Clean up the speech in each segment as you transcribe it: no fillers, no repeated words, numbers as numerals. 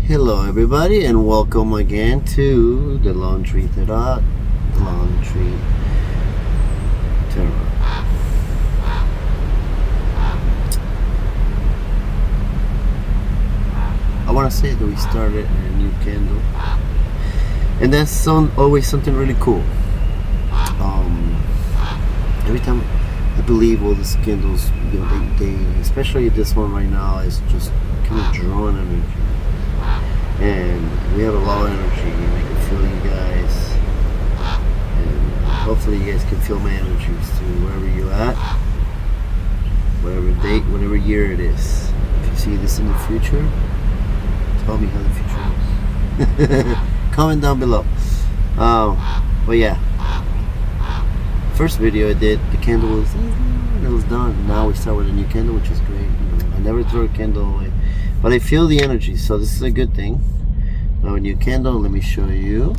Hello everybody, and welcome again to the Laundry Tarot. I want to say that we started a new candle, and that's always something really cool. Every time I believe all these candles, they especially this one right now is just kind of drawing energy, and we have a lot of energy, and I can feel you guys, and hopefully you guys can feel my energies too, wherever you're at, whatever date, whatever year it is. If you see this in the future, tell me how the future is. Comment down below. But yeah, first video I did, the candle was done. Now we start with a new candle, which is great. I never throw a candle away, but I feel the energy, so this is a good thing. Now a new candle, let me show you.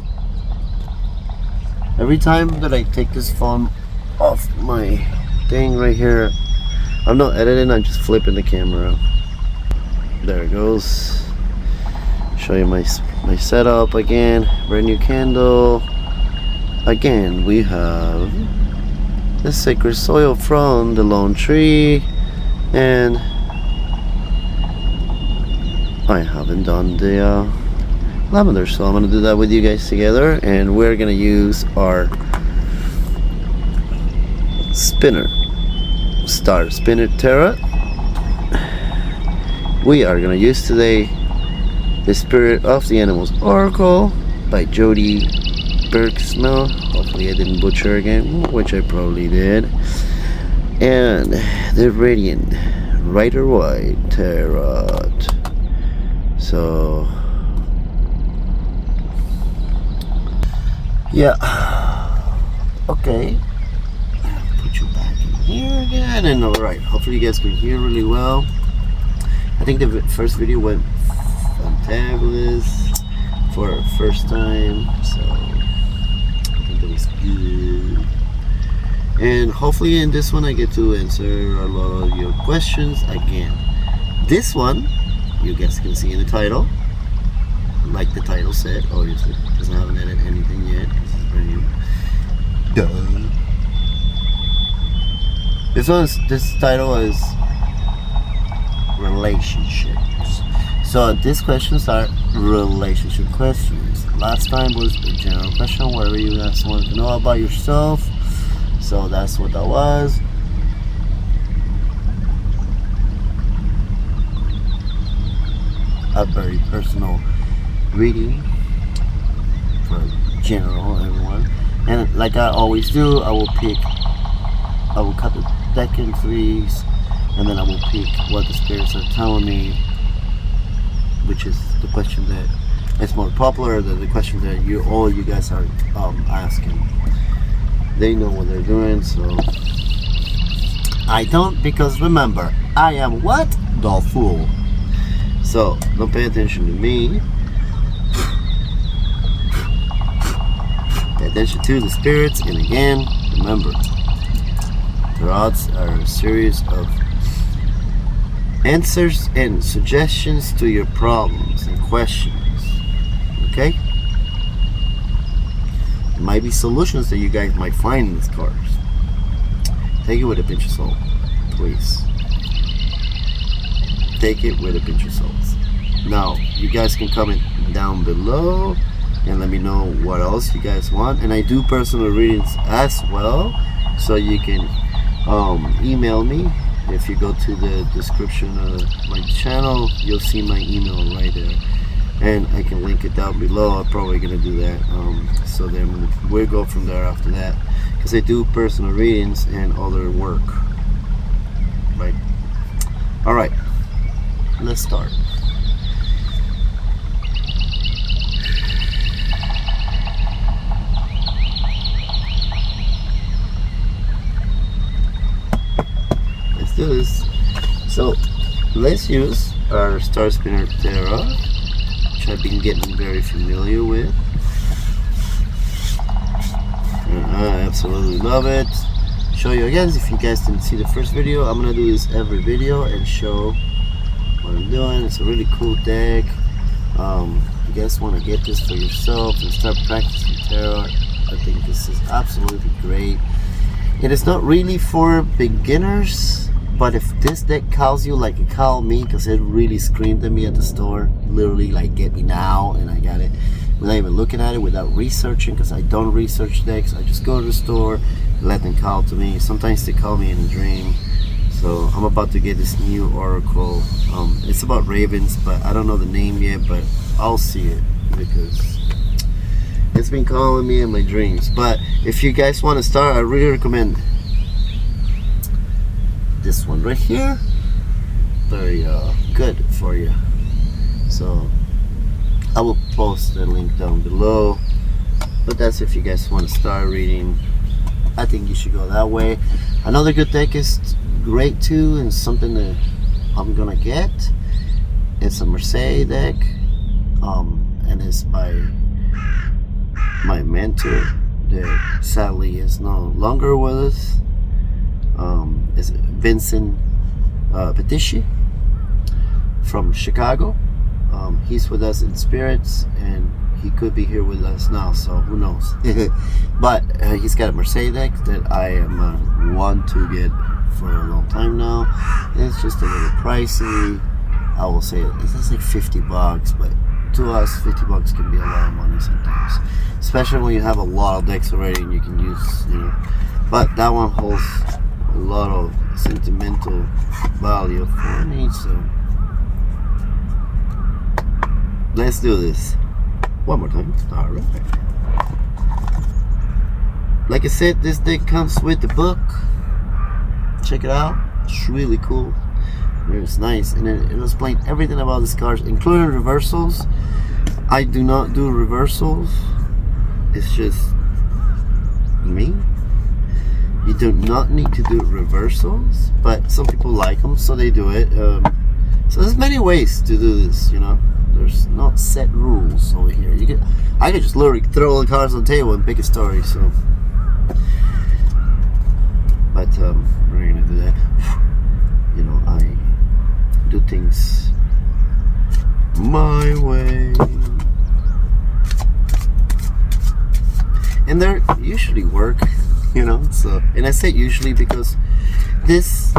Every time that I take this phone off my thing right here, I'm not editing, I'm just flipping the camera. There it goes. Show you my setup again. Brand new candle. Again, we have the sacred soil from the lone tree, and I haven't done the lavender, so I'm gonna do that with you guys together, and we're gonna use our star spinner tarot. We are gonna use today the Spirit of the Animals Oracle by Jody Bergsma. Hopefully I didn't butcher again, which I probably did. And the Radiant Rider White Tarot. So yeah, okay, put you back in here again, and alright, hopefully you guys can hear really well. I think the first video went fantabulous for our first time, so I think it was good. And hopefully in this one I get to answer a lot of your questions again. This one you guys can see in the title, like the title said, obviously, because I haven't edited anything yet. This is brand new. Duh. This title is relationships. So these questions are relationship questions. Last time was a general question, whatever you guys want to know about yourself. So that's what that was. A very personal reading for general everyone, and like I always do, I will cut the deck in threes, and then I will pick what the spirits are telling me, which is the question that is more popular than the question that all you guys are asking. They know what they're doing, so I don't, because remember, I am what? The fool. So don't pay attention to me. Pay attention to the spirits, and again, remember, tarots are a series of answers and suggestions to your problems and questions. Okay? There might be solutions that you guys might find in these cards. Take it with a pinch of salt, please. Take it with a pinch of salt. Now, you guys can comment down below and let me know what else you guys want. And I do personal readings as well, so you can email me. If you go to the description of my channel, you'll see my email right there, and I can link it down below. I'm probably gonna do that, so then we'll go from there after that, because I do personal readings and other work, right? All right, let's start. Let's do this. So let's use our Star Spinner Tarot, which I've been getting very familiar with. I absolutely love it. Show you again, if you guys didn't see the first video, I'm gonna do this every video and show what I'm doing. It's a really cool deck. You guys want to get this for yourself and start practicing tarot, I think this is absolutely great. It is not really for beginners, but if this deck calls you like it called me, because it really screamed at me at the store, literally like get me now, and I got it without even looking at it, without researching, because I don't research decks. I just go to the store, let them call to me. Sometimes they call me in a dream. So I'm about to get this new oracle. It's about ravens, but I don't know the name yet, but I'll see it because it's been calling me in my dreams. But if you guys want to start, I really recommend this one right here. Very good for you. So I will post the link down below. But that's if you guys want to start reading. I think you should go that way. Another good deck is great too, and something that I'm gonna get. It's a Mercedes deck, and it's by my mentor that sadly is no longer with us. It's Vincent Petici from Chicago. He's with us in spirits, and he could be here with us now, so who knows. But he's got a Mercedes deck that I am want to get for a long time now. It's just a little pricey. I will say it's like $50, but to us $50 can be a lot of money sometimes, especially when you have a lot of decks already and you can use, you know. But that one holds a lot of sentimental value for me, so let's do this one more time. All right. Like I said, this deck comes with the book. Check it out. It's really cool. It's nice, and it explains everything about these cards, including reversals. I do not do reversals. It's just me. You do not need to do reversals, but some people like them, so they do it. So there's many ways to do this, you know. There's not set rules over here. I could just literally throw the cards on the table and pick a story. So, but we're gonna do that. You know, I do things my way, and they usually work. You know, so, and I say usually because this,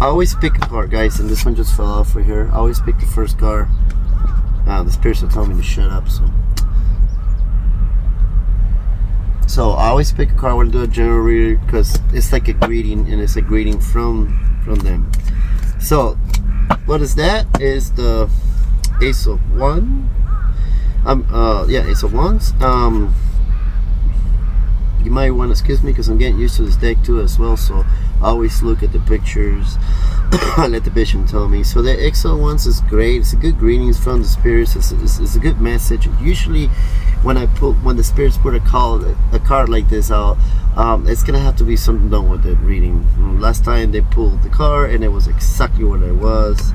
I always pick a card, guys, and this one just fell off right here. I always pick the first card. The spirits are telling me to shut up, so I always pick a card when I do a general reader, because it's like a greeting, and it's a greeting from them. So what is that? Is the Ace of Wands. Ace of Wands. You might want to excuse me because I'm getting used to this deck too as well, so I always look at the pictures. I let the vision tell me. So the Ace of Wands is great. It's a good greetings from the spirits. It's a good message. Usually when the spirits put a card like this out, it's gonna have to be something done with the reading. Last time they pulled the card and it was exactly what it was,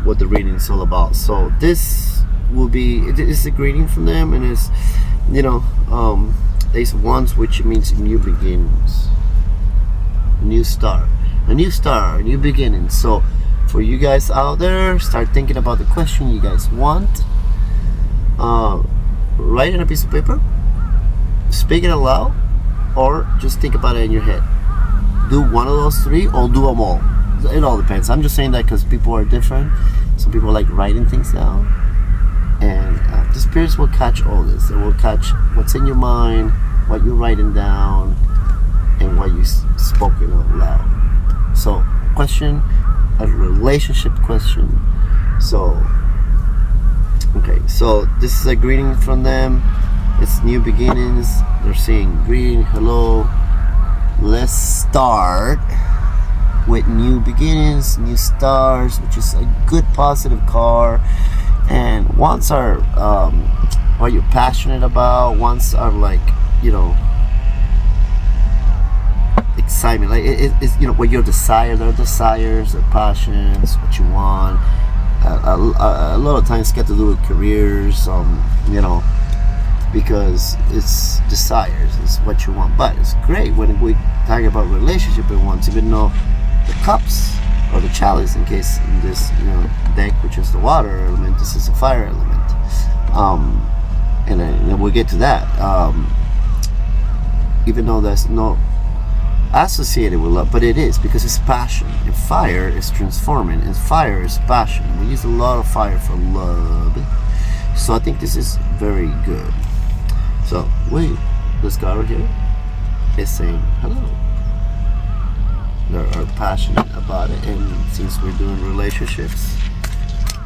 what the reading is all about. So this will be, it's a greeting from them, and it's, you know, Ace of Wands, which means new beginnings, new start, a new beginning. So for you guys out there, start thinking about the question you guys want. Write it on a piece of paper, speak it aloud, or just think about it in your head. Do one of those three or do them all. It all depends. I'm just saying that because people are different. Some people like writing things down, and the spirits will catch all this. They will catch what's in your mind, what you're writing down, and what you spoken out loud. So, question, a relationship question. So, okay, so this is a greeting from them. It's new beginnings. They're saying greeting, hello. Let's start with new beginnings, new stars, which is a good positive card. And ones are what you're passionate about. Ones are like, you know, excitement, like it's, you know, what your desire, their desires, their passions, what you want. A lot of times get to do with careers, you know, because it's desires, it's what you want. But it's great when we talk about relationship with ones, even though the cups or the chalice, in case in this deck, which is the water element, this is a fire element. And we'll get to that. Even though that's not associated with love, but it is, because it's passion, and fire is transforming, and fire is passion. We use a lot of fire for love, so I think this is very good. So this guy right here is saying hello. They are passionate about it, and since we're doing relationships,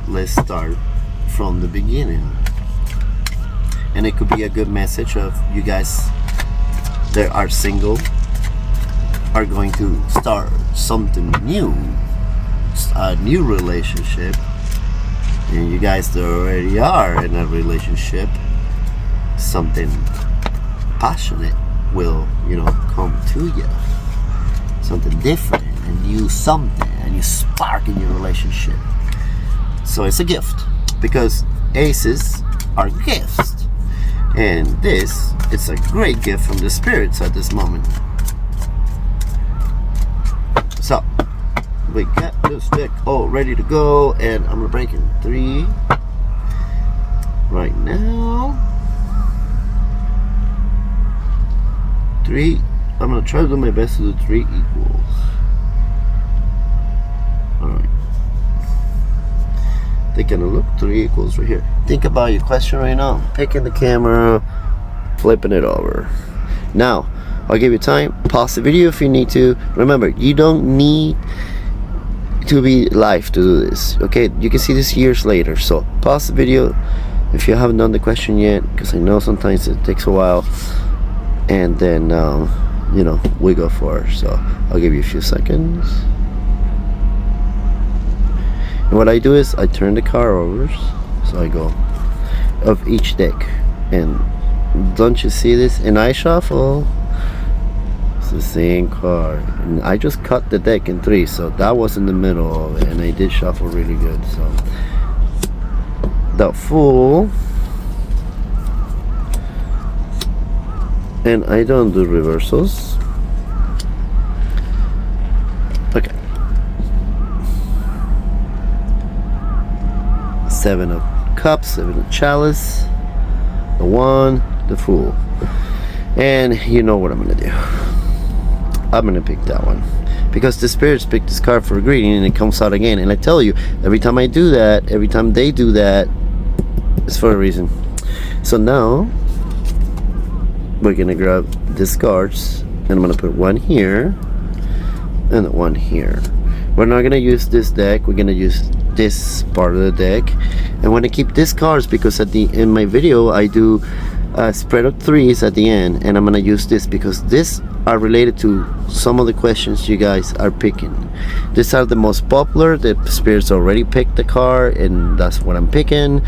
let's start from the beginning. And it could be a good message of you guys that are single are going to start something new, a new relationship, and you guys that already are in a relationship, something passionate will come to you, something different, a new something, a new spark in your relationship. So it's a gift, because aces are gifts, and it's a great gift from the spirits at this moment. So we got this deck all ready to go, and I'm gonna break in 3 right now. 3. I'm gonna try to do my best to do 3 equals. Alright. Taking a look, 3 equals right here. Think about your question right now. Picking the camera, flipping it over. Now, I'll give you time. Pause the video if you need to. Remember, you don't need to be live to do this. Okay, you can see this years later. So pause the video if you haven't done the question yet, because I know sometimes it takes a while. And then we go for it. So I'll give you a few seconds. And what I do is I turn the car over, so I go of each deck, and don't you see this? And I shuffle. It's the same card, and I just cut the deck in 3, so that was in the middle of it, and I did shuffle really good. So the Fool, and I don't do reversals. Okay. 7 of Cups, 7 of Chalice, the 1, the Fool, and you know what I'm gonna do. I'm gonna pick that one, because the spirits pick this card for a greeting, and it comes out again. And I tell you, every time I do that, every time they do that, it's for a reason. So now we're gonna grab these cards, and I'm gonna put one here and one here. We're not gonna use this deck, we're gonna use this part of the deck, and I want to keep these cards because in my video I do a spread of 3s at the end, and I'm gonna use this because this are related to some of the questions you guys are picking. These are the most popular. The spirits already picked the card, and that's what I'm picking,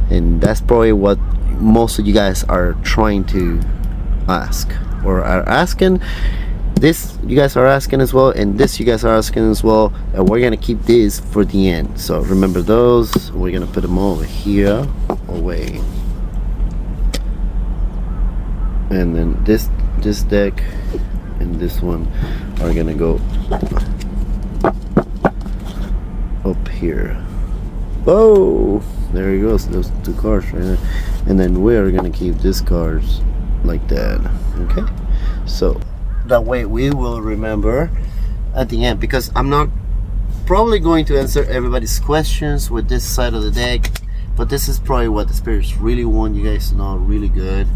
and that's probably what most of you guys are trying to ask, or are asking. This you guys are asking as well, and this you guys are asking as well, and we're gonna keep this for the end. So remember those. We're gonna put them over here away, and then this deck and this one are gonna go up here. Oh, there he goes, those 2 cards right there. And then we're gonna keep these cards like that. Okay, so that way we will remember at the end, because I'm not probably going to answer everybody's questions with this side of the deck, but this is probably what the spirits really want you guys to know really good.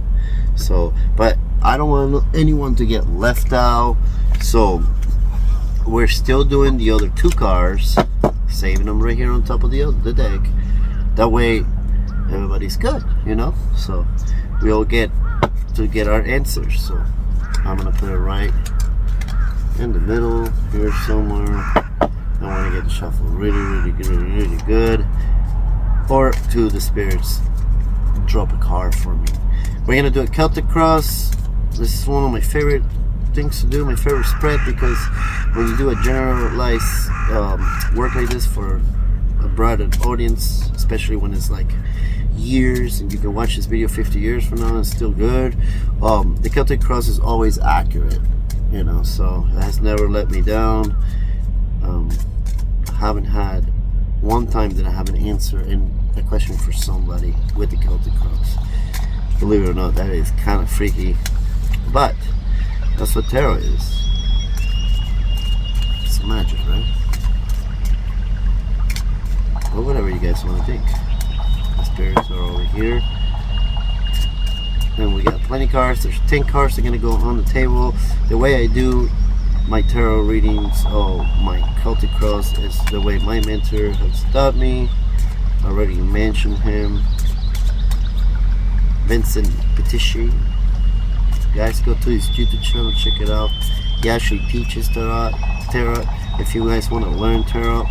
So, but I don't want anyone to get left out, so we're still doing the other 2 cards, saving them right here on top of the deck. That way everybody's good, so we all get to get our answers. So I'm gonna put it right in the middle here somewhere. I want to get the shuffle really good, or to the spirits drop a card for me. We're gonna do a Celtic cross. This is one of my favorite things to do, my favorite spread, because when you do a generalized work like this for a broader audience, especially when it's like years and you can watch this video 50 years from now and it's still good, the Celtic cross is always accurate, so it has never let me down. haven't had one time that I haven't answered a question for somebody with the Celtic Cross. Believe it or not, that is kind of freaky, but that's what tarot is. It's magic, right? Or whatever you guys want to think. The spirits are over here. And we got plenty of cards. There's 10 cards that are going to go on the table. The way I do my tarot readings, my Celtic Cross, is the way my mentor has taught me. I already mentioned him. Vincent Petici. Guys, go to his YouTube channel, check it out. He actually teaches tarot. If you guys want to learn tarot,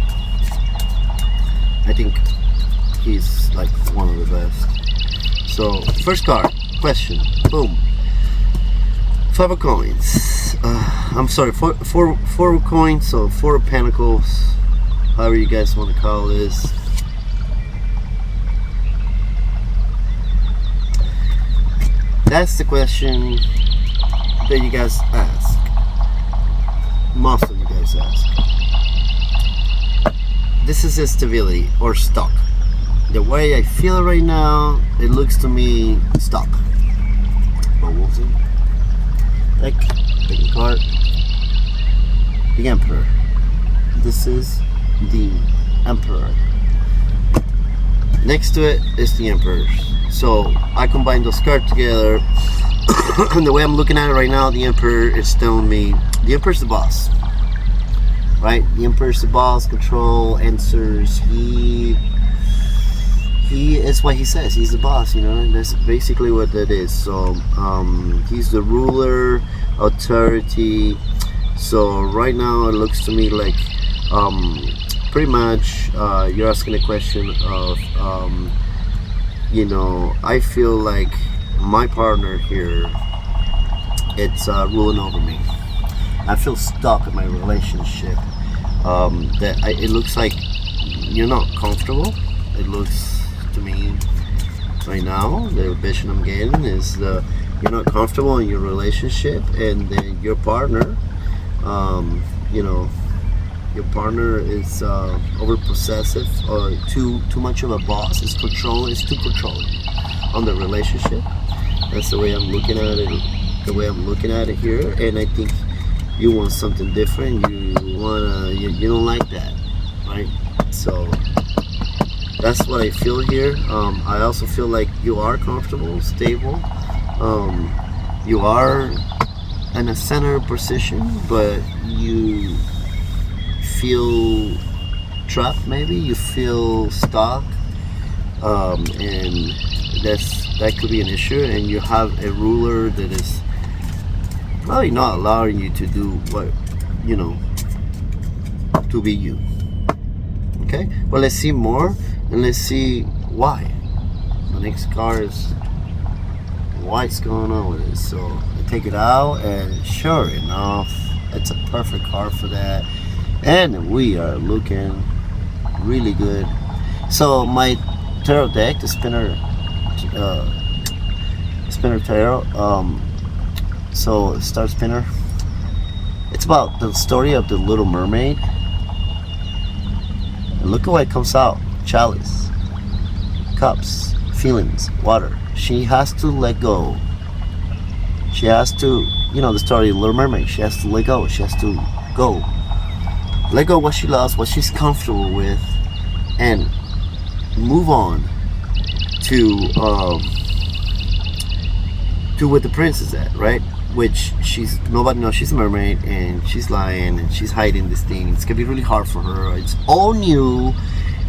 I think he's like one of the best. So, first card, question, boom. 5 of coins. I'm sorry, four of coins, so 4 of pentacles, however you guys want to call this. That's the question that you guys ask. Most of you guys ask. This is instability or stuck. The way I feel it right now, it looks to me stuck. But we'll see. Pick a card. The Emperor. This is the Emperor. Next to it is the Emperor. So I combine those cards together. And the way I'm looking at it right now, the Emperor is telling me the Emperor's the boss. Right? The Emperor's the boss, control, answers. He is what he says. He's the boss, you know, and that's basically what that is. So he's the ruler, authority. So right now it looks to me like pretty much you're asking a question of you know, I feel like my partner here, it's ruling over me. I feel stuck in my relationship. It looks like you're not comfortable. It looks to me right now, the vision I'm getting is you're not comfortable in your relationship, and then your partner, you know, your partner is over possessive or too much of a boss. It's too controlling on the relationship. That's the way I'm looking at it. The way I'm looking at it here, and I think you want something different. You don't like that, right? So that's what I feel here. I also feel like you are comfortable, stable. You are in a center position, but you feel trapped. Maybe you feel stuck, and that could be an issue. And you have a ruler that is probably not allowing you to do what, you know, to be you. Okay, well, let's see more, and let's see why. The next card is what's going on with it. So I take it out, and sure enough, it's a perfect card for that. And we are looking really good. So my tarot deck, the spinner tarot, so Star Spinner, it's about the story of the Little Mermaid. And look at what comes out. Chalice, cups, feelings, water. She has to let go. She has to, you know, the story of the Little Mermaid. She has to let go. She has to go. Let go of what she loves, what she's comfortable with, and move on to what the prince is at, right? Which nobody knows she's a mermaid, and she's lying, and she's hiding this thing. It's gonna be really hard for her. It's all new,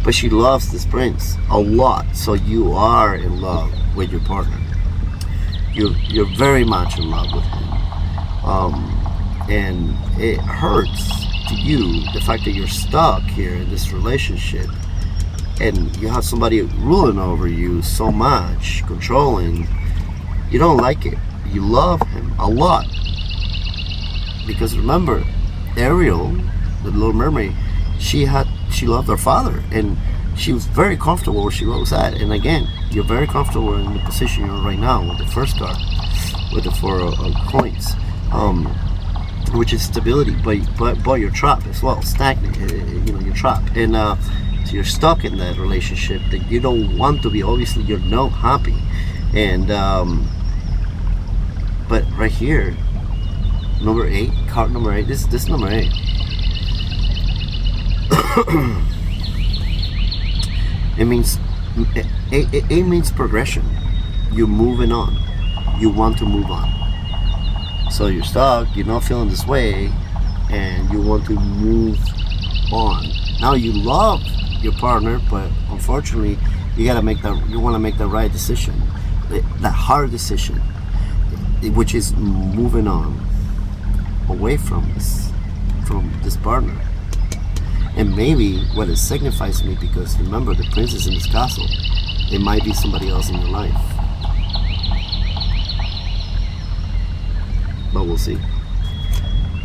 but she loves this prince a lot. So you are in love with your partner. You're very much in love with him, and it hurts to you, the fact that you're stuck here in this relationship, and you have somebody ruling over you so much, controlling. You don't like it. You love him a lot, because remember, Ariel, the Little Mermaid, she loved her father, and she was very comfortable where she was at. And again, you're very comfortable in the position you're right now with the first card, with the 4 of coins. which is stability, but you're trapped as well, stagnant. You're trapped, and so you're stuck in that relationship that you don't want to be. Obviously, you're not happy, and but right here, number 8, card number 8. This number 8. It means it means progression. You're moving on. You want to move on. So you're stuck, you're not feeling this way, and you want to move on. Now you love your partner, but unfortunately, you want to make the right decision, that hard decision, which is moving on away from this partner. And maybe what it signifies to me, because remember, the prince is in this castle, it might be somebody else in your life. But we'll see.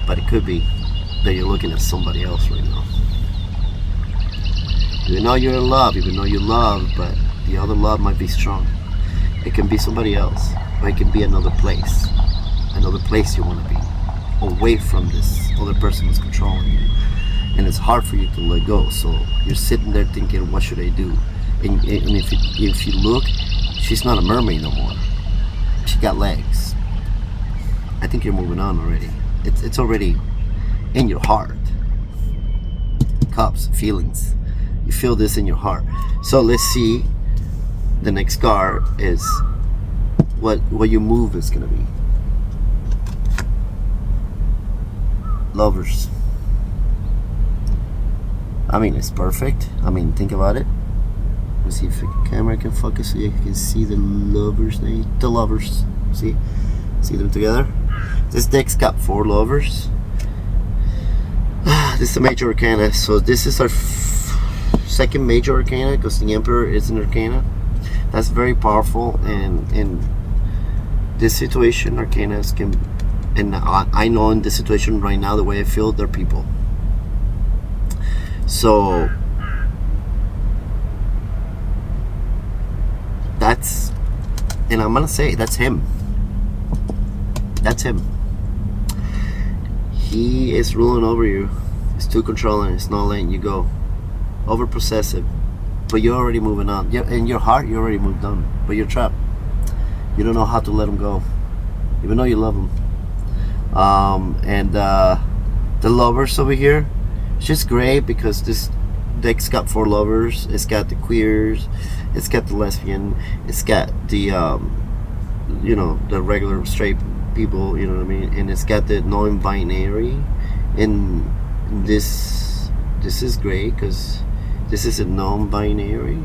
But it could be that you're looking at somebody else right now. Even though you're in love, even though you love, but the other love might be strong. It can be somebody else, or it can be another place you want to be, away from this other person who's controlling you. And it's hard for you to let go. So you're sitting there thinking, what should I do? And if you look, she's not a mermaid no more. She got legs. I think you're moving on already. It's already in your heart. Cups, feelings. You feel this in your heart. So let's see. The next card is what your move is gonna be. Lovers. I mean, it's perfect. I mean, think about it. Let's see if the camera can focus so you can see the lovers. The lovers. See them together. This deck's got 4 lovers. This is a major arcana. So this is our second major arcana, because the Emperor is an arcana. That's very powerful. And in this situation, arcanas can, and I know in this situation right now, the way I feel, they're people. So that's, and I'm gonna say that's him. That's him. He is ruling over you. He's too controlling. He's not letting you go. Over possessive. But you're already moving on. In your heart, you already moved on. But you're trapped. You don't know how to let him go, even though you love him. The lovers over here, it's just great because this deck's got 4 lovers. It's got the queers. It's got the lesbian. It's got the the regular straight people, you know what I mean, and it's got the non-binary. And this is great because this is a non-binary.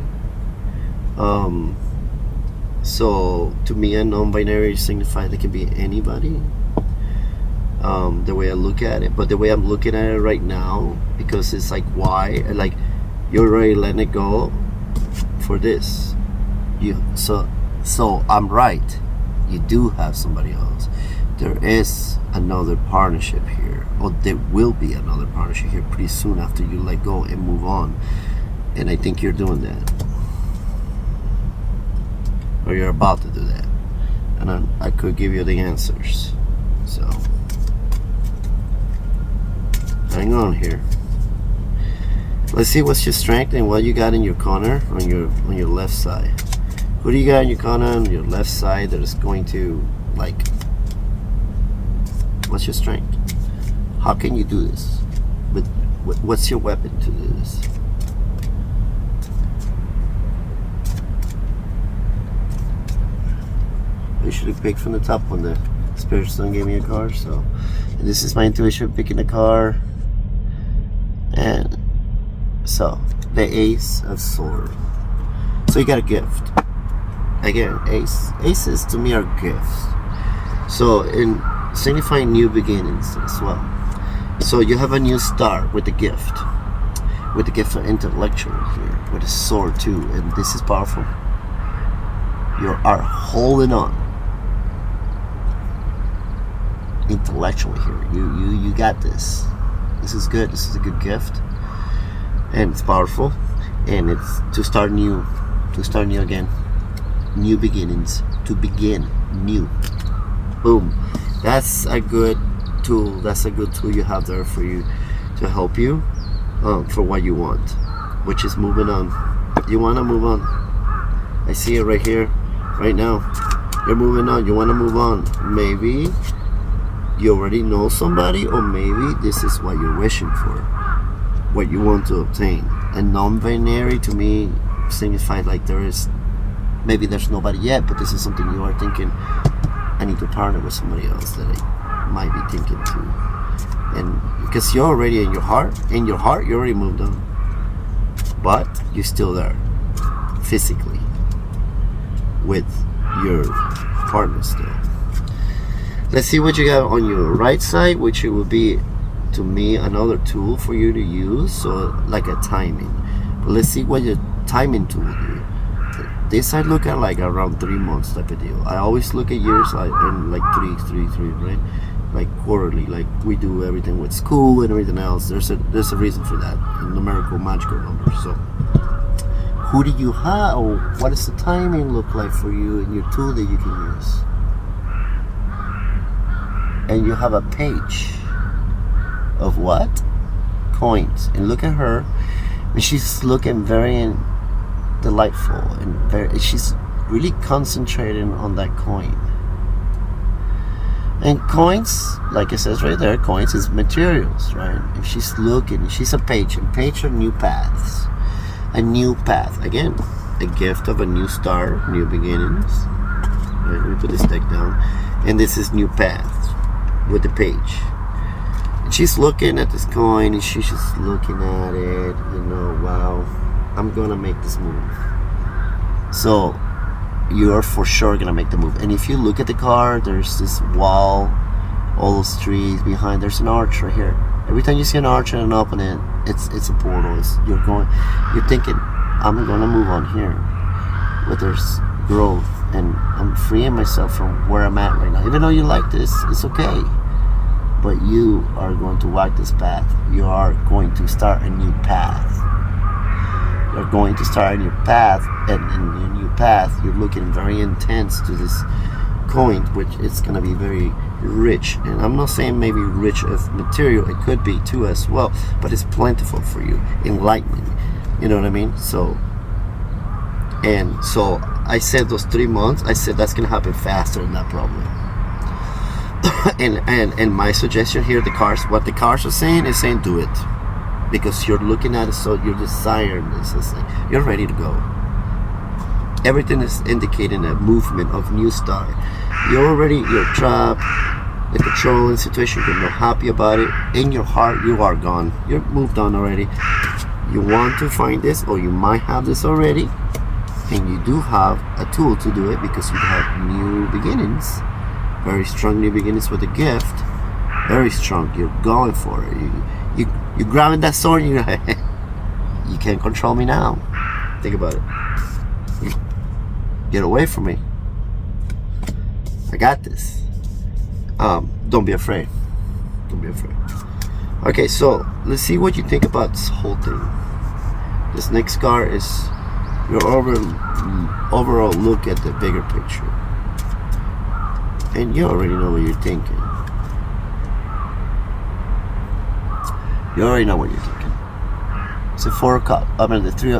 So to me, a non-binary signifies it can be anybody. The way I look at it, but the way I'm looking at it right now, because it's like, why? Like, you're already letting it go for this. So I'm right. You do have somebody else. There is another partnership here, or there will be another partnership here pretty soon after you let go and move on. And I think you're doing that, or you're about to do that. And I could give you the answers. So hang on here. Let's see what's your strength and what you got in your corner on your left side. Who do you got in your corner on your left side that is going to, like, what's your strength? How can you do this? What's your weapon to do this? You should have picked from the top when the Spirit Stone gave me a card. So, and this is my intuition picking a card. And so, the Ace of Swords. So you got a gift. Again, aces to me are gifts. So in signifying new beginnings as well. So you have a new start with the gift. With the gift of intellectual here. With a sword too. And this is powerful. You are holding on. Intellectually here. You got this. This is good. This is a good gift. And it's powerful. And it's to start new. To start new again. New beginnings, to begin new. Boom. That's a good tool. That's a good tool you have there for you to help you for what you want, which is moving on. You want to move on. I see it right here, right now. You're moving on. You want to move on. Maybe you already know somebody, or maybe this is what you're wishing for, what you want to obtain. And non-binary to me signifies like maybe there's nobody yet, but this is something you are thinking, I need to partner with somebody else that I might be thinking too. And because you're already in your heart you already moved on, but you're still there physically with your partner still. Let's see what you got on your right side, which it will be, to me, another tool for you to use, so like a timing. But let's see what your timing tool will do. This I look at like around 3 months type of deal. I always look at years and like three, right? Like quarterly, like we do everything with school and everything else. There's a reason for that, numerical magical numbers. So who do you have, or what does the timing look like for you in your tool that you can use? And you have a page of what? Coins. And look at her, and she's looking very delightful, and she's really concentrating on that coin. And coins, like it says right there, coins is materials, right? If she's looking, she's a page, and page are new paths. A new path. Again, a gift of a new start, new beginnings. Right, let me put this deck down. And this is new paths with the page. And she's looking at this coin, and she's just looking at it, wow, I'm gonna make this move. So you're for sure gonna make the move. And if you look at the card, there's this wall, all those trees behind. There's an arch right here. Every time you see an arch and an opening, it's a portal. You're thinking, I'm gonna move on here, where there's growth, and I'm freeing myself from where I'm at right now. Even though you like this, it's okay. But you are going to walk this path. You are going to start a new path. You're going to start a new path, and in your new path, you're looking very intense to this coin, which is going to be very rich. And I'm not saying maybe rich of material, it could be too as well, but it's plentiful for you, enlightening. You know what I mean? So I said those 3 months, I said that's going to happen faster than that probably. and my suggestion here, what the cards are saying is saying do it. Because you're looking at it, so you're desiring this. It's like you're ready to go. Everything is indicating a movement of new start. You're trapped, the controlling situation, you're not happy about it. In your heart, you are gone. You're moved on already. You want to find this, or you might have this already, and you do have a tool to do it because you have new beginnings. Very strong new beginnings with a gift. Very strong. You're going for it. You're grabbing that sword, and you're like, you can't control me now. Think about it. Get away from me. I got this. Don't be afraid. Don't be afraid. Okay, so let's see what you think about this whole thing. This next card is your overall look at the bigger picture. And you already know what you're thinking. You already know what you're thinking. It's a 4 of cups. I mean, the three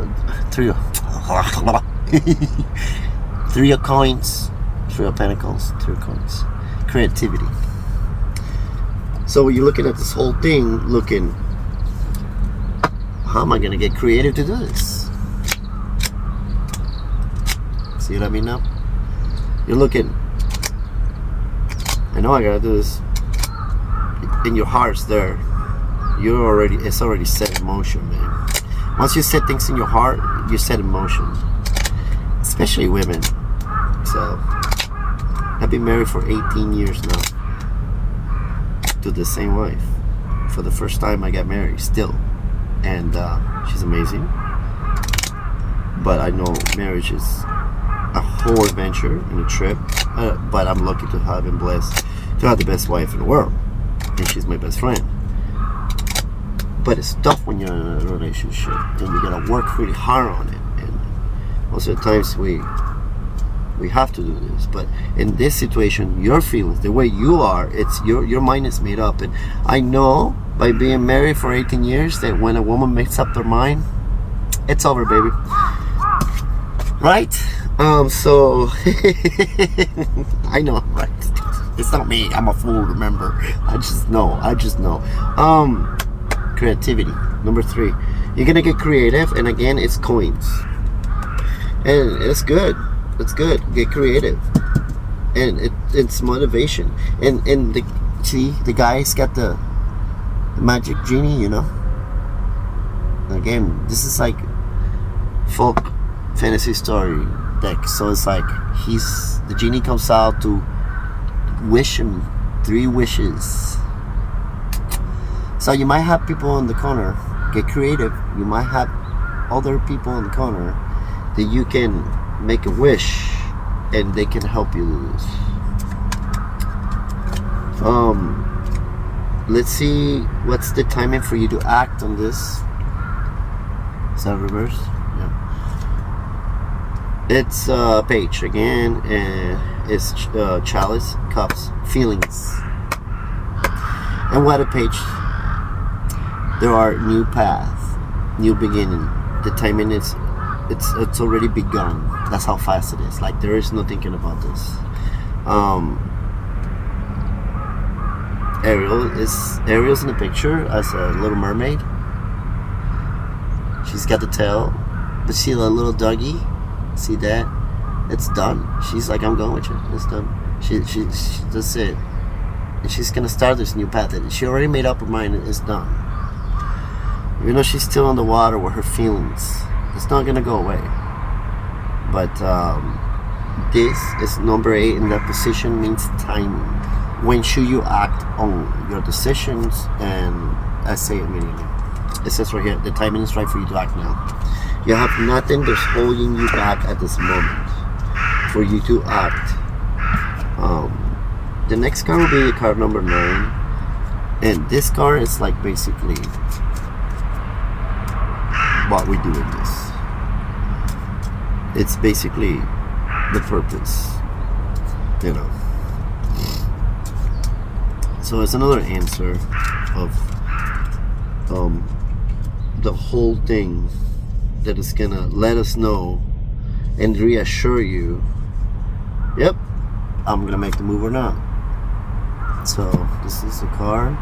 of coins, 3 of pentacles, 3 of coins. Creativity. So you're looking at this whole thing, looking, how am I going to get creative to do this? See what I mean now? You're looking, I know I got to do this. In your heart's there. It's already set in motion, man. Once you set things in your heart, you set in motion. Especially women. So I've been married for 18 years now to the same wife. For the first time I got married still. And she's amazing. But I know marriage is a whole adventure and a trip. But I'm lucky to have been blessed to have the best wife in the world. And she's my best friend. But it's tough when you're in a relationship and you gotta work really hard on it. And most of the times we We have to do this. But in this situation, your feelings, the way you are, it's your mind is made up. And I know by being married for 18 years that when a woman makes up their mind, it's over, baby. Right? So I know, right? It's not me. I'm a fool, remember. I just know. Creativity. Number 3. You're gonna get creative, and again, it's coins. And it's good. It's good. Get creative. And it's motivation. And the guy's got the magic genie, you know. Again, this is like folk fantasy story deck. So it's like the genie comes out to wish him 3 wishes. So you might have people in the corner. Get creative. You might have other people in the corner that you can make a wish and they can help you do this. Let's see what's the timing for you to act on this. Is that reverse? Yeah. It's page again, and it's chalice, cups, feelings. And what a page. There are new path, new beginning. The timing is it's already begun. That's how fast it is. Like there is no thinking about this. Ariel's in the picture as a little mermaid. She's got the tail, but see the little doggy. See that? It's done. She's like, I'm going with you. It's done. She that's it. And she's gonna start this new path. She already made up her mind. It's done. Even though she's still on the water with her feelings, it's not gonna go away. But this is number 8 in that position, means timing. When should you act on your decisions? And I say immediately. It says right here, the timing is right for you to act now. You have nothing that's holding you back at this moment for you to act. The next card will be card number 9, and this card is like basically what we do in this. It's basically the purpose, you know. So it's another answer of the whole thing that is gonna let us know and reassure you, yep, I'm gonna make the move or not. So this is the card.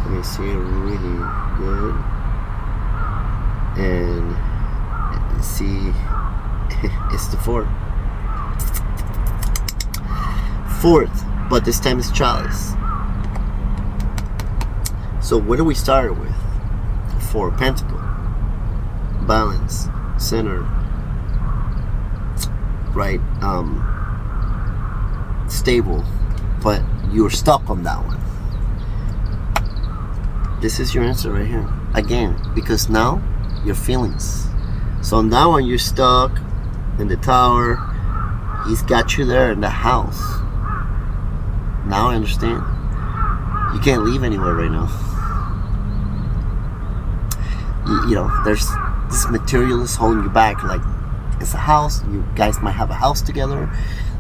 Let me see it really good. And see, it's the 4th. But this time it's chalice. So what do we start with? 4 pentacle, balance, center, right? Stable, but you're stuck on that one. This is your answer right here. Again, because now your feelings. So on that one you're stuck in the tower. He's got you there in the house. Now I understand. You can't leave anywhere right now. You know, there's this material is holding you back. Like, it's a house. You guys might have a house together.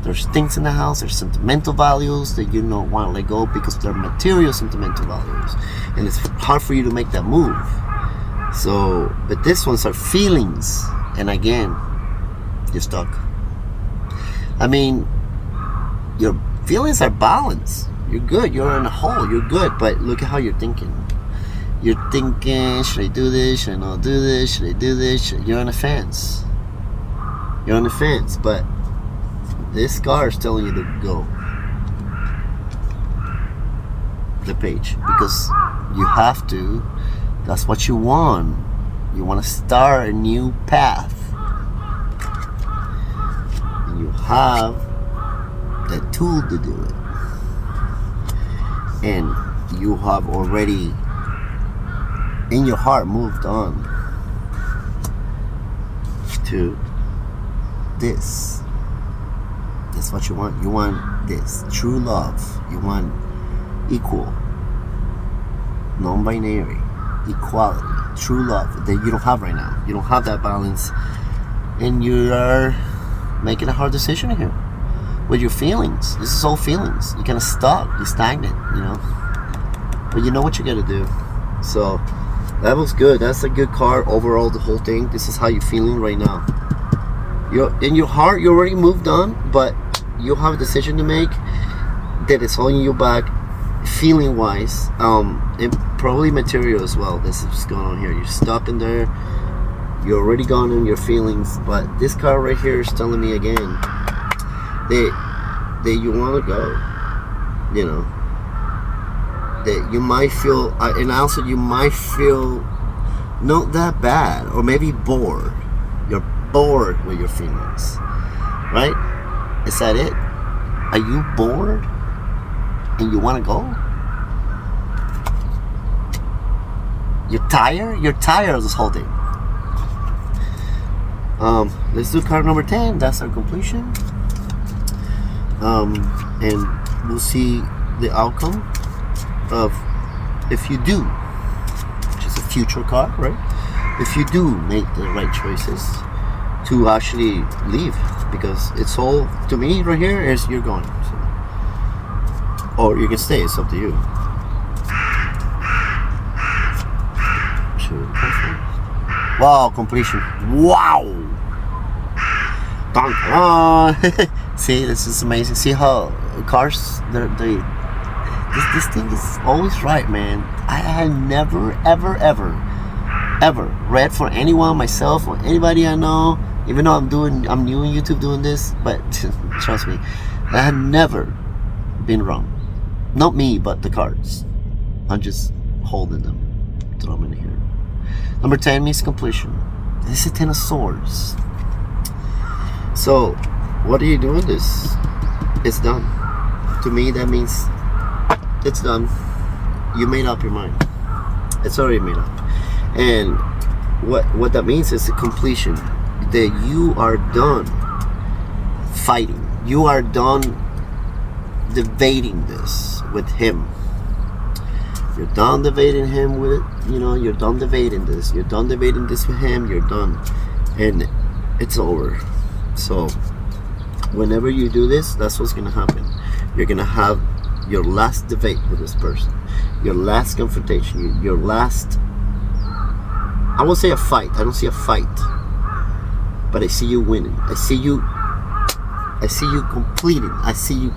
There's things in the house. There's sentimental values that you don't want to let go because they're material sentimental values. And it's hard for you to make that move. So, but this ones are feelings. And again, you're stuck. I mean, your feelings are balanced. You're good. You're in a hole. You're good. But look at how you're thinking. You're thinking, should I do this? Should I not do this? Should I do this? You're on the fence. You're on the fence. But this card is telling you to go. The page. Because you have to. That's what you want. You want to start a new path. And you have the tool to do it. And you have already in your heart moved on to this. That's what you want. You want this true love. You want equal, non-binary, equality, true love that you don't have right now. You don't have that balance, and you are making a hard decision here with your feelings. This is all feelings. You're kind of stuck. You're stagnant, you know. But you know what you got to do. So that was good. That's a good car overall. The whole thing. This is how you're feeling right now. You're in your heart. You already moved on, but you have a decision to make that is holding you back, feeling wise, and probably material as well. This is what's going on here. You're stuck in there. You're already gone in your feelings, but this car right here is telling me again that you want to go. You know, that you might feel, and also you might feel not that bad, or maybe bored. You're bored with your feelings, right? Is that it? Are you bored and you want to go? You're tired? You're tired of this whole thing. Let's do card number 10. That's our completion. And we'll see the outcome of if you do, which is a future card, right? If you do make the right choices to actually leave, because it's all, to me right here, is you're going. So. Or you can stay, it's up to you. Wow, completion. Wow! Dun, see, this is amazing. See how cars, this thing is always right, man. I had never, ever read for anyone, myself, or anybody I know, even though I'm new in YouTube doing this, but trust me, I had never been wrong. Not me, but the cards. I'm just holding them, throw them in here. Number 10 means completion. This is 10 of Swords. So, what are you doing this? It's done. To me, that means it's done. You made up your mind. It's already made up. And what that means is the completion. That you are done fighting. You are done debating this with him. You're done debating him with it. You know, you're done debating this. You're done debating this with him. You're done. And it's over. So, whenever you do this, that's what's going to happen. You're going to have your last debate with this person. Your last confrontation. Your last... I won't say a fight. I don't see a fight. But I see you winning. I see you completing. I see you.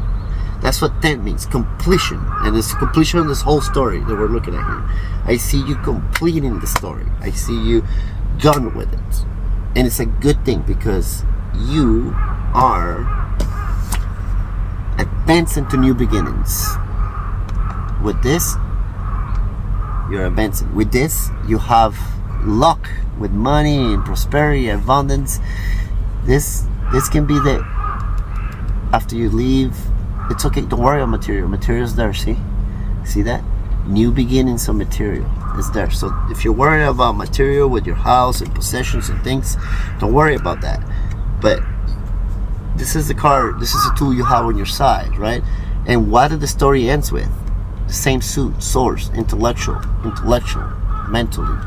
That's what 10 means. Completion. And it's completion of this whole story that we're looking at here. I see you completing the story. I see you done with it. And it's a good thing because you are advancing to new beginnings. With this, you're advancing. With this, you have luck with money and prosperity, abundance. This can be the, after you leave, it's okay, don't worry about material. Material's there, see that? New beginnings of material is there. So if you're worried about material with your house and possessions and things, don't worry about that. But this is the card, this is the tool you have on your side, right? And what did the story ends with? The same suit, source, intellectual, mentally,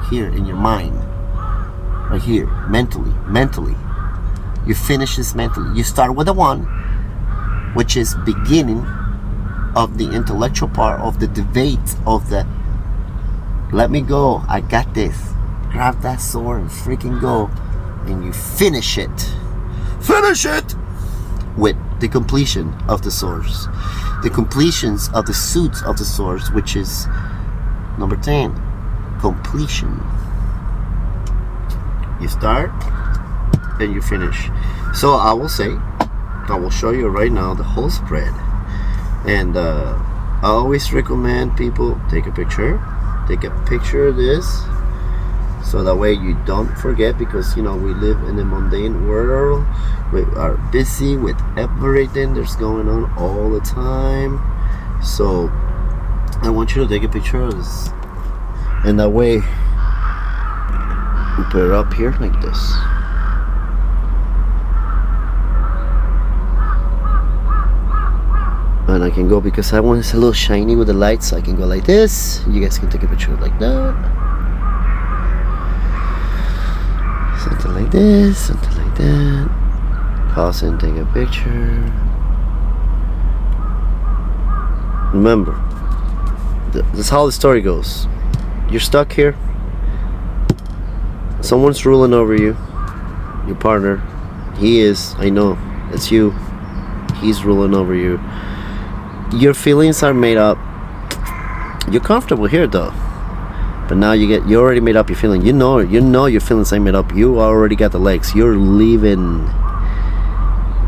here in your mind, right here, mentally. You finish this mentally. You start with the 1, which is beginning of the intellectual part of the debate of the let me go, I got this, grab that sword and freaking go, and you finish it with the completion of the swords, the completions of the suits of the swords, which is number 10, completion. You start and you finish. So I will show you right now the whole spread, and I always recommend people take a picture of this, so that way you don't forget, because you know we live in a mundane world. We are busy with everything that's going on all the time, so I want you to take a picture of this, and that way we put it up here like this. And I can go, because I want it a little shiny with the lights, so I can go like this. You guys can take a picture like that. Something like this, something like that. Pause and take a picture. Remember, that's how the story goes. You're stuck here. Someone's ruling over you. Your partner. He is. I know. It's you. He's ruling over you. Your feelings are made up. You're comfortable here though. But now you already made up your feeling. You know your feelings ain't made up. You already got the legs. You're leaving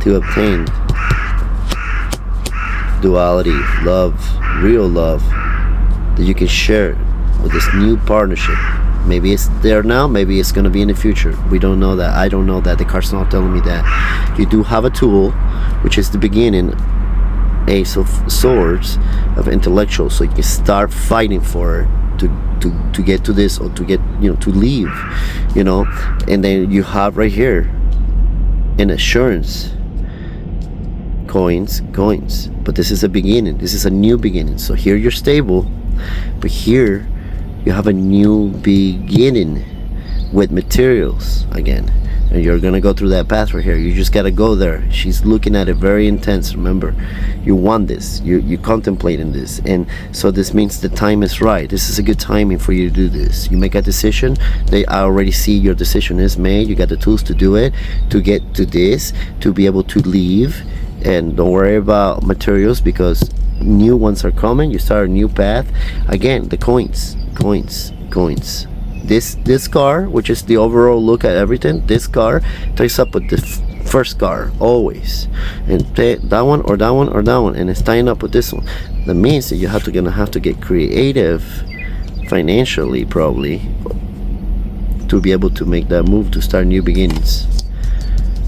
to obtain duality, love, real love that you can share with this new partnership. Maybe it's there now, maybe it's gonna be in the future. We don't know that. I don't know that. The card's not telling me that. You do have a tool, which is the beginning, Ace of Swords, of intellectual, so you can start fighting for it to get to this, or to get, to leave, and then you have right here an assurance. Coins, but this is a beginning. This is a new beginning. So here you're stable, but here you have a new beginning with materials again, and you're gonna go through that path right here. You just gotta go there. She's looking at it very intense. Remember, you want this, you contemplating this, and so this means the time is right. This is a good timing for you to do this. You make a decision. I already see your decision is made. You got the tools to do it, to get to this, to be able to leave. And don't worry about materials, because new ones are coming. You start a new path. Again, the coins. This car, which is the overall look at everything, this car ties up with the first car always, and that one or that one or that one, and it's tying up with this one. That means that you're gonna have to get creative financially, probably, to be able to make that move to start new beginnings.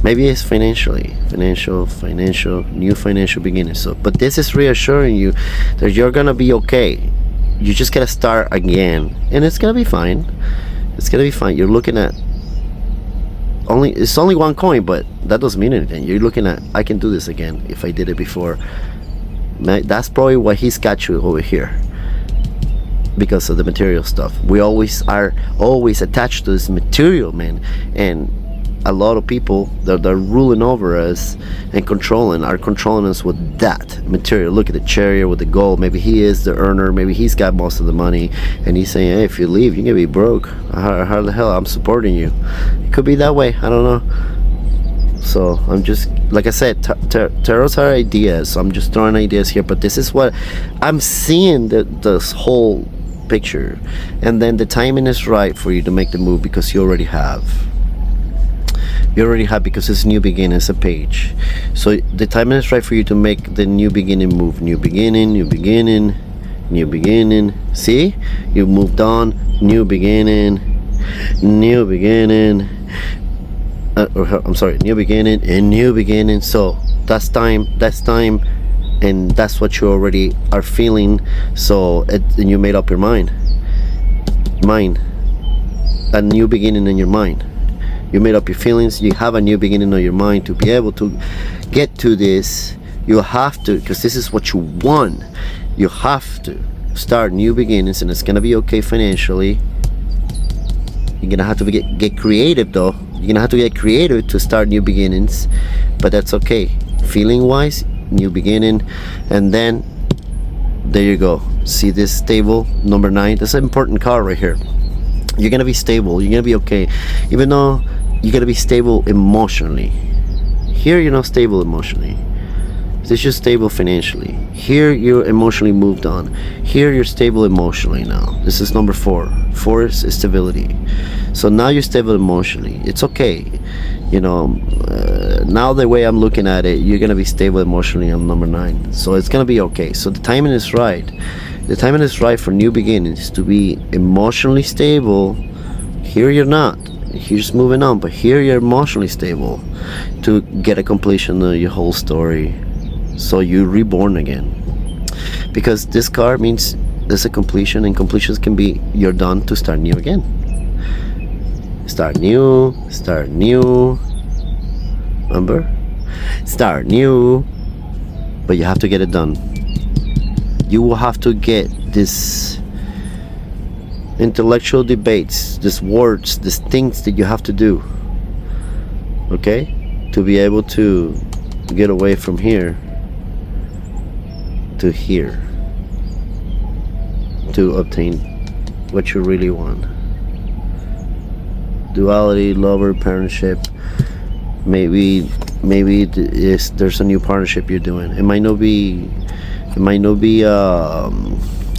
Maybe it's financial, new financial beginnings. So, but this is reassuring you that you're gonna be okay. You just gotta start again, and it's gonna be fine. It's gonna be fine. You're looking at it's only one coin, but that doesn't mean anything. You're looking at, I can do this again if I did it before. That's probably why he's got you over here, because of the material stuff. We always are attached to this material, man, and a lot of people that are ruling over us and controlling us with that material. Look at the chariot with the gold. Maybe he is the earner, maybe he's got most of the money, and he's saying, hey, if you leave, you're gonna be broke. How the hell I'm supporting you? It could be that way, I don't know. So I'm just, like I said, tarots are ideas, so I'm just throwing ideas here, but this is what I'm seeing, this whole picture. And then the timing is right for you to make the move, because you already have, because it's new beginning. It's a page, so the timing is right for you to make the new beginning move. New beginning. See, you moved on. New beginning. New beginning, and new beginning. So that's time, and that's what you already are feeling. So and you made up your mind, a new beginning in your mind. You made up your feelings. You have a new beginning in your mind. To be able to get to this, you have to, because this is what you want. You have to start new beginnings, and it's gonna be okay financially. You're gonna have to get creative though. You're gonna have to get creative to start new beginnings, but that's okay. Feeling wise, new beginning. And then there you go. See this stable number 9? That's an important card right here. You're gonna be stable. You're gonna be okay, even though you're gonna be stable emotionally. Here you're not stable emotionally. This is stable financially. Here you're emotionally moved on. Here you're stable emotionally now. This is number 4. 4 is stability. So now you're stable emotionally. It's okay. Now the way I'm looking at it, you're gonna be stable emotionally on number 9. So it's gonna be okay. So the timing is right. The timing is right for new beginnings, to be emotionally stable. Here you're not. You're just moving on, but here you're emotionally stable to get a completion of your whole story. So you're reborn again, because this card means there's a completion, and completions can be you're done to start new again. Start new. Remember? Start new, but you have to get it done. You will have to get this intellectual debates, these words, these things that you have to do, okay, to be able to get away from here to here, to obtain what you really want. Duality, lover, partnership. Maybe there's a new partnership you're doing. It might not be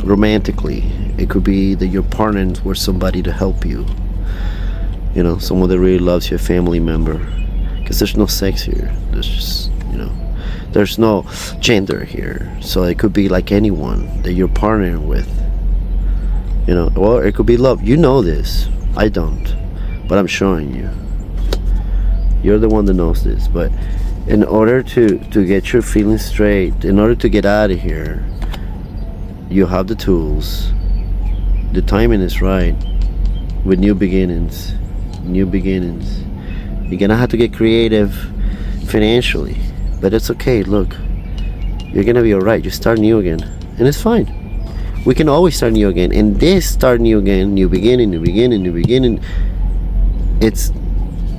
romantically. It could be that you're partnering with somebody to help you. You know, someone that really loves you, a family member. Because there's no sex here. There's just, you know, there's no gender here. So it could be like anyone that you're partnering with. You know, or it could be love. You know this. I don't. But I'm showing you. You're the one that knows this. But in order to get your feelings straight, in order to get out of here, you have the tools. The timing is right. With new beginnings. New beginnings. You're gonna have to get creative financially. But it's okay, look. You're gonna be alright. You start new again. And it's fine. We can always start new again. And this start new again, new beginning, it's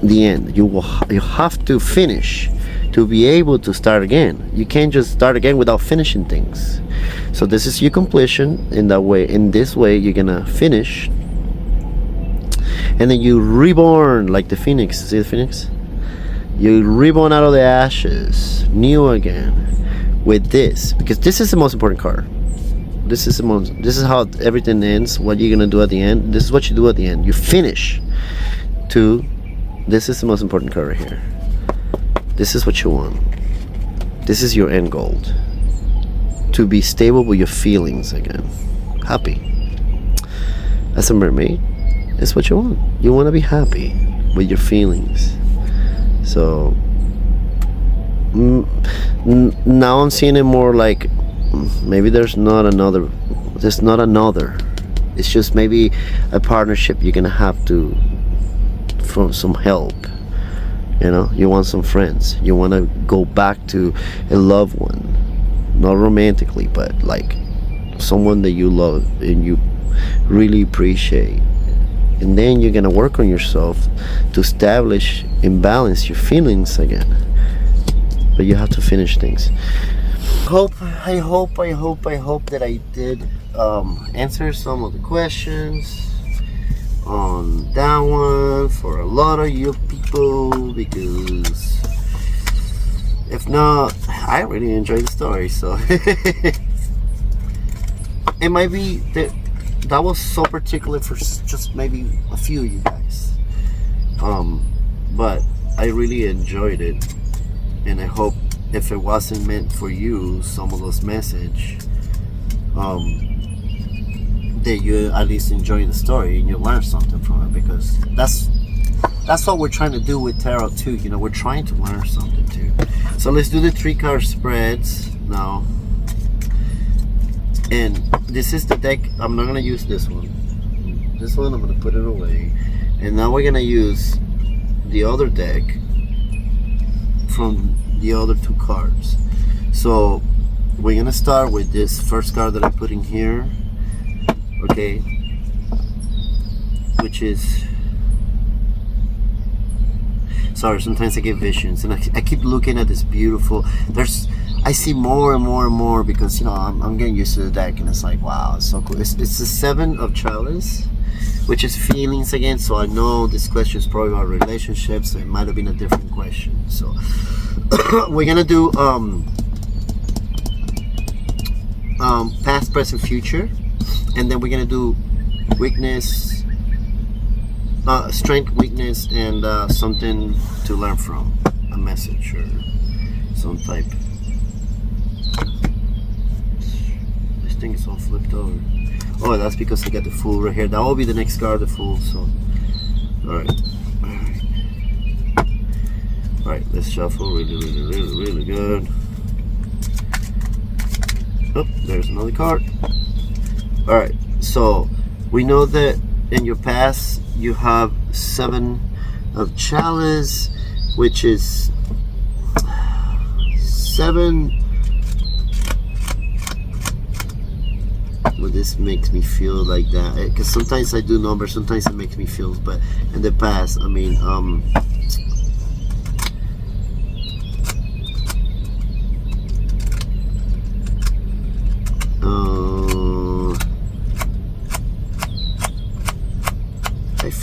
the end. You have to finish to be able to start again. You can't just start again without finishing things. So this is your completion. In that way, in this way, you're gonna finish, and then you reborn like the phoenix. See the phoenix? You reborn out of the ashes, new again, with this, because this is the most important card. This is how everything ends. What you're gonna do at the end. This is what you do at the end. You finish. This is the most important card right here. This is what you want. This is your end goal. To be stable with your feelings again. Happy. As a mermaid, it's what you want. You want to be happy with your feelings. So now I'm seeing it more like maybe there's not another. It's just maybe a partnership you're gonna have to, from some help. You know, you want some friends. You want to go back to a loved one, not romantically, but like someone that you love and you really appreciate. And then you're gonna work on yourself to establish and balance your feelings again. But you have to finish things. I hope that I did answer some of the questions on that one for a lot of you people, because if not, I really enjoyed the story. So it might be that was so particular for just maybe a few of you guys, but I really enjoyed it, and I hope if it wasn't meant for you, some of those message, that you at least enjoy the story and you learn something from it, because that's what we're trying to do with tarot too. You know, we're trying to learn something too. So let's do the 3-card spreads now. And this is the deck. I'm not gonna use this one. This one I'm gonna put it away. And now we're gonna use the other deck from the other 2 cards. So we're gonna start with this first card that I put in here. Okay, which is, sorry, sometimes I get visions, and I keep looking at this beautiful, I see more and more, because, you know, I'm getting used to the deck, and it's like, wow, it's so cool. It's the 7 of chalice, which is feelings again. So I know this question is probably about relationships, so it might have been a different question. So we're gonna do past, present, future. And then we're gonna do weakness, strength, weakness, and something to learn from, a message or some type. This thing is all flipped over. Oh, that's because I got the Fool right here. That will be the next card, the Fool. So, all right, let's shuffle really good. Oh, there's another card. Alright, so we know that in your past you have 7 of chalice, which is 7. Well, this makes me feel like that, because sometimes I do numbers, sometimes it makes me feel, but in the past, I mean,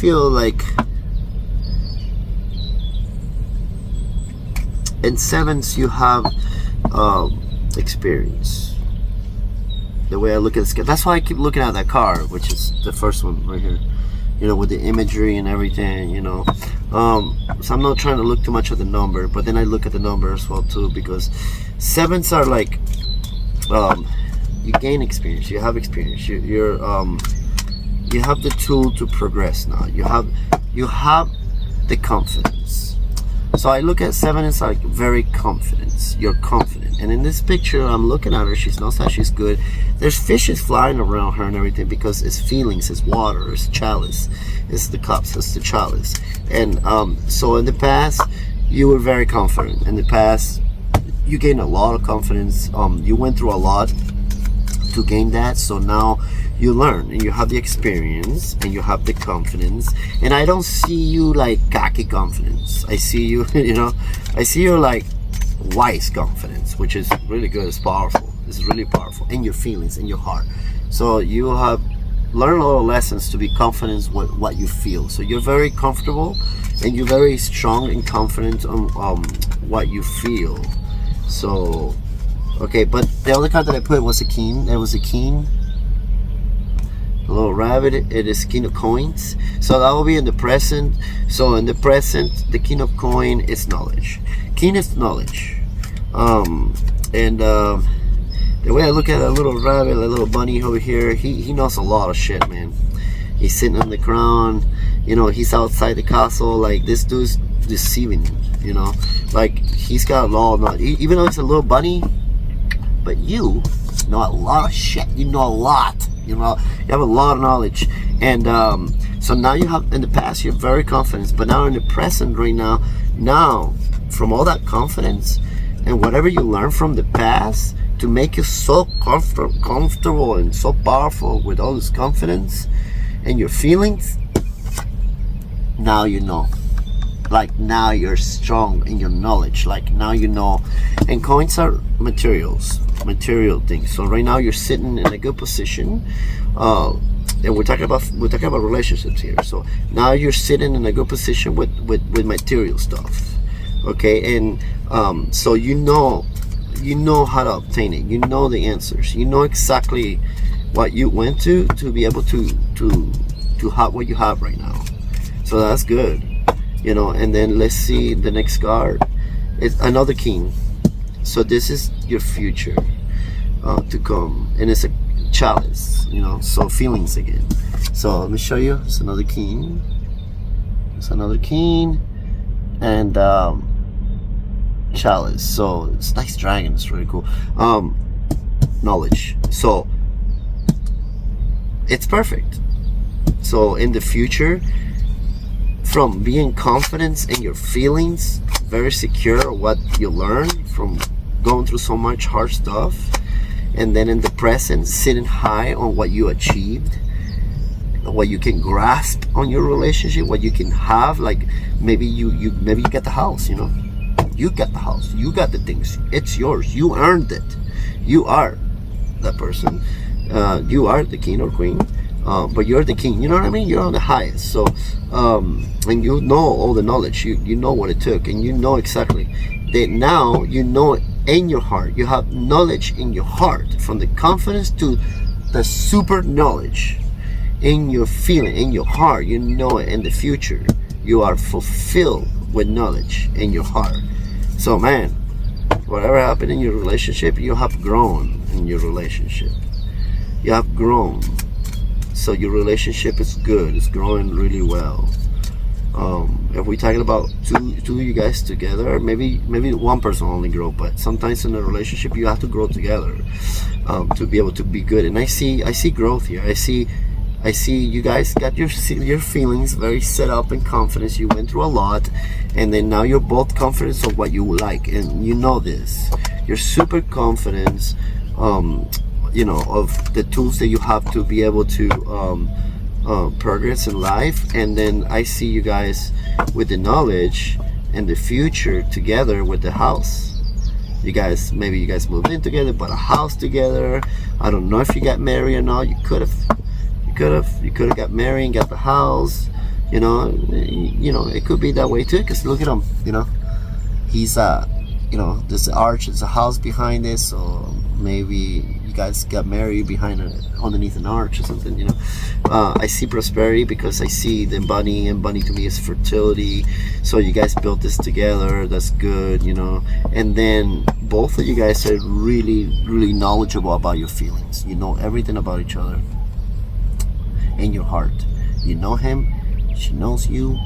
feel like in sevens you have experience. The way I look at the scale, that's why I keep looking at that car, which is the first one right here, you know, with the imagery and everything, you know. So I'm not trying to look too much at the number, but then I look at the number as well too, because sevens are like, you gain experience, you have experience, you have the tool to progress now. You have the confidence. So I look at seven, it's like very confidence. You're confident. And in this picture, I'm looking at her. She knows that she's good. There's fishes flying around her and everything because it's feelings, it's water, it's chalice, it's the cups, it's the chalice. And so in the past, you were very confident. In the past, you gained a lot of confidence. You went through a lot to gain that. So now you learn and you have the experience and you have the confidence. And I don't see you like cocky confidence. I see you, you know, I see you like wise confidence, which is really good. It's powerful. It's really powerful in your feelings, in your heart. So you have learned a lot of lessons to be confident with what you feel. So you're very comfortable and you're very strong and confident on what you feel. So, okay, but the other card that I put was a king. It was a king. A little rabbit. It is king of coins. So that will be in the present. So in the present, the king of coin is knowledge. King is knowledge. The way I look at a little rabbit, a little bunny over here, he knows a lot of shit, man. He's sitting on the ground. You know, he's outside the castle. Like, this dude's deceiving him, you know. Like, he's got a lot of knowledge. Even though it's a little bunny, but you know a lot of shit. You know a lot. You know, you have a lot of knowledge. And so now you have, in the past, you're very confident. But now in the present right now, from all that confidence and whatever you learn from the past to make you so comfortable and so powerful with all this confidence and your feelings, now you know. Like, now you're strong in your knowledge. Like, now you know. And coins are material things. So right now you're sitting in a good position, and we're talking about relationships here. So now you're sitting in a good position with material stuff. Okay, and so you know how to obtain it. You know the answers. You know exactly what you went to be able to have what you have right now. So that's good. You know, and then let's see the next card. It's another king. So this is your future to come, and it's a chalice. You know, so feelings again. So let me show you. It's another king. It's another king, and chalice. So it's nice dragon. It's really cool. Knowledge. So it's perfect. So in the future, from being confident in your feelings, very secure what you learn from going through so much hard stuff, and then in the present, sitting high on what you achieved, what you can grasp on your relationship, what you can have. Like, maybe you get the house, you know. You got the house, you got the things, it's yours, you earned it. You are that person. You are the king or queen. But you're the king, you know what I mean? You're on the highest. So and you know all the knowledge, you know what it took, and you know exactly that. Now you know it in your heart. You have knowledge in your heart, from the confidence to the super knowledge in your feeling, in your heart. You know it. In the future, you are fulfilled with knowledge in your heart. So man, whatever happened in your relationship, you have grown in your relationship. You have grown. So your relationship is good. It's growing really well. If we're talking about two of you guys together, maybe one person only grow, but sometimes in a relationship you have to grow together to be able to be good. And I see growth here. I see you guys got your feelings very set up and confidence. You went through a lot, and then now you're both confident of what you like, and you know this. You're super confident. You know, of the tools that you have to be able to progress in life. And then I see you guys with the knowledge and the future together with the house. Maybe you guys moved in together, bought a house together. I don't know if you got married or not. You could have got married and got the house. You know, it could be that way too. Cause look at him. You know, he's there's an arch, there's a house behind this, so maybe you guys got married underneath an arch or something. You know, I see prosperity because I see the bunny, and bunny to me is fertility. So you guys built this together. That's good. You know, and then both of you guys are really, really knowledgeable about your feelings. You know everything about each other and your heart. You know him, she knows you,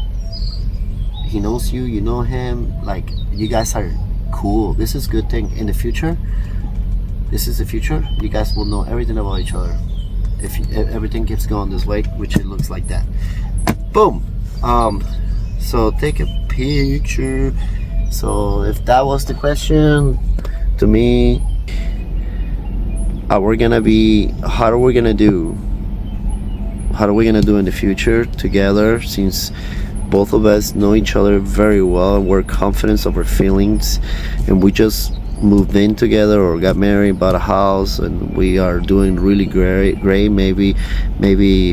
he knows you, you know him. Like, you guys are cool. This is a good thing. In the future, this is the future, you guys will know everything about each other if everything keeps going this way, which it looks like that. Boom. So take a picture. So if that was the question to me, how are we gonna do in the future together, since both of us know each other very well and we're confident of our feelings, and we just moved in together or got married, bought a house, and we are doing really great. Maybe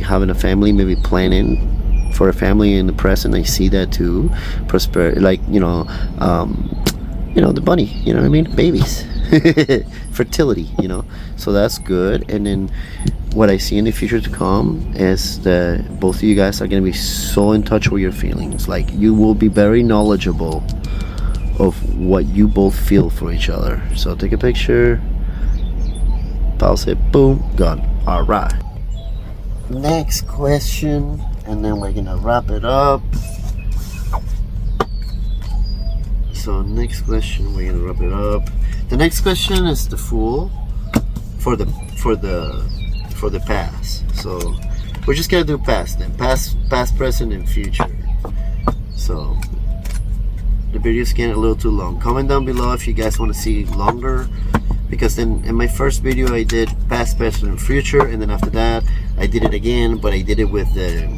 having a family, maybe planning for a family in the present. I see that too. Prosperity, like, the bunny, you know what I mean, babies. Fertility, so that's good. And then what I see in the future to come is that both of you guys are going to be so in touch with your feelings. Like, you will be very knowledgeable of what you both feel for each other. So take a picture, pause it, boom, gone. All right, next question, and then we're gonna wrap it up. So next question, we're gonna wrap it up. The next question is the Fool for the past. So we're just gonna do past then. Past, present, and future. So the video's getting a little too long. Comment down below if you guys want to see longer, because then in my first video I did past, present, and future, and then after that I did it again, but I did it with the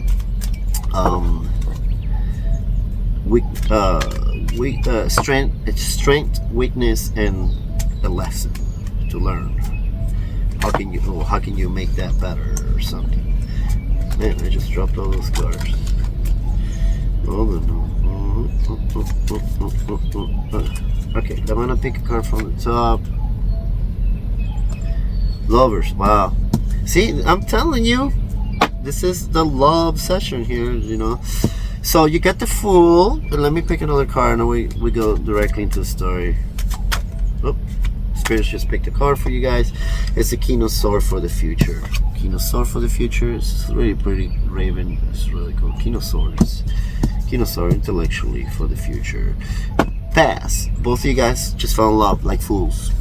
strength, weakness, and a lesson to learn. How can you make that better or something? Man, I just dropped all those cards. Okay, I'm gonna pick a card from the top. Lovers. Wow. See, I'm telling you, this is the love session here, So you get the Fool, and let me pick another card, and we go directly into the story. Oh, Spirits just picked a card for you guys. It's the King of Swords for the future. King of Swords for the future. It's really pretty. Raven. It's really cool. King of Swords. King of Swords intellectually for the future. Past. Both of you guys just fell in love like fools.